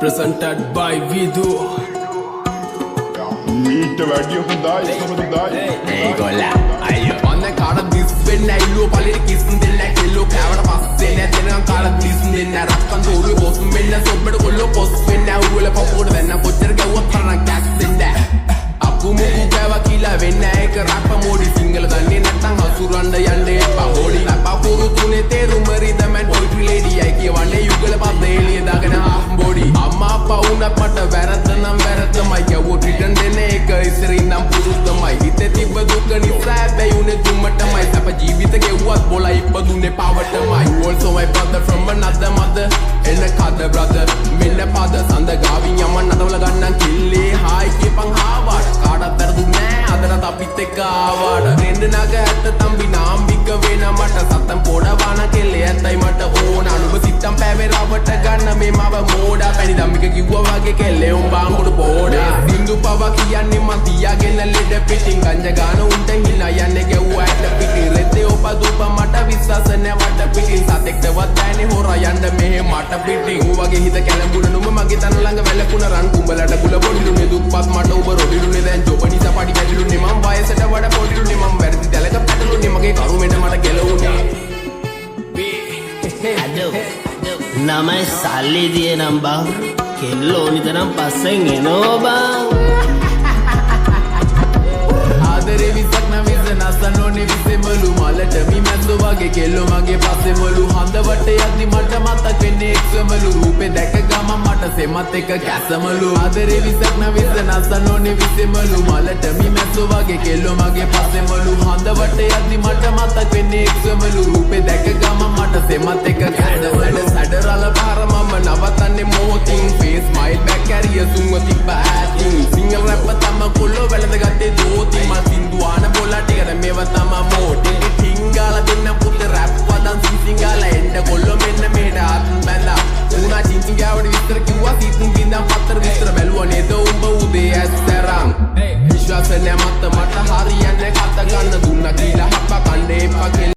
presented by Vidu. මීට වැඩිය හොඳයි සමහරවිට Hey golla ayo on the card this when I look a little kiss then like hello camera pass then then card this then I rap on the boss when I so better go post when I will pop out when I put the go up and gas then that aku muku gawa kila when I ka rap mode single danne නැත්තම් හසුරන්න යන්නේ එපා හොඩි ලපා පුරු තුනේ තේරුම රිදම poetry lady අය කියවන්නේ යුගල පද එළිය දාගෙන half body අම්මා අප්පා වුණත් මට වැරද්ද නම් වැරද්දමයි ගැවුවොත් return දෙන එක ඉස්සරින් නම් පුරුද්දමයි හිතේ තිබ්බ දුක නිසා හැබැයි උනේ දුමටමයි අප ජීවිත ගෙව්වත් බොලා ඉපදුනේ පවටමයි you also my brother from another mother එන්න කද brother මෙන්න පද සඳ ගාවින් යමන් නටවල ගන්නම් කිල්ලේ හායි කියපන් හාවට කාටවත් වැරදුන්නේ නෑ අදටත් අපිත් එක්ක ආවාට රෙන්න නග ඇත්ත තම්බි නාම්බික වෙන මට සත්තම් පොඩවාන කෙල්ලේ ඇත්තයි මට ඕන අනුඹ සිත්තම් පෑවේ රවට ගන්න මේ මව මෝඩා පැණි දම්මික කිව්වා වගේ කෙල්ලේ උඹ අඟුඩු පොඩා බින්දු පව කියන්නේ මං තියාගෙන ලෙඩ පිටින් ගංජ ගාන උන්ට හිනා යන්නේ ගෙව්වා ඇට පිටින් රෙද්දේ ඔබ දුප මට විශ්වාස නැවට පිටින් සතෙක්ටවත් දැනේ හොරා යන්න මෙහෙ මට පිටින් ඌ වගේ හිත කැළඹුණ නුඹ මගේ තන ළඟ වැළකුණ රන් කුඹලට ගුල පොඩිලුනේ දුප්පත් මට ඔබ රොඩිලුනේ දැන් ජොබනිසා පඩි කැඩිලුනේ මං වයසට වඩා පොඩිලුනේ මං වැරදි දැලක පැටලුනේ මගේ කරුමෙට මට ගැලවුනේ නමයි සල්ලි දිය නම් බං කෙල්ලෝ නිතරම් පස්සෙන් එනෝ බං ආදරේ විසක් නම් විස නසනෝනේ විසෙමලු මලට මිමැස්සෝ වගේ කෙල්ලෝ මගේ පස්සෙමලු හඳවට යද්දි මට මතක් වෙන්නේ එක්සමලු රූපේ දැක ගමන් මට සෙමත් එක කැසමලු ආදරේ විසක් නම් විස නසනෝනේ විසෙමලු මලට මිමැස්සෝ වගේ කෙල්ලෝ මගේ පස්සෙමලු හඳවට යද්දි මට මතක් වෙන්නේ එක්සමලු රූපේ දැක ගමන් මට සෙමත් එක කැසමලු සැඩරල පාර මම නවතන්නේ මොහොතින් face smile back carrier සුන්ව තිබ්බ ඇතින් සිංගල් රැප් තම කොල්ලෝ වැළඳ ගත්තේ දෝති මල් සින්දුවාන බොලා ටිකට මේව තම මෝටි ටිංගාල දෙන්න පුත රැප් වදන් සිංගාල එන්න කොල්ලෝ මෙන්න මෙහෙට ආත්ම බැලලා උනා චින්චින් ගාවට විස්තර කිව්වා සීතුන් බින්දම් පතර විස්තර බැලුවා නේද උඹ උදේ ඇස්තරම් විශ්වාස නැමත මට හරියන්නේ කත ගන්න දුන්නා කියලා හප්ප කණ්ඩේ එපා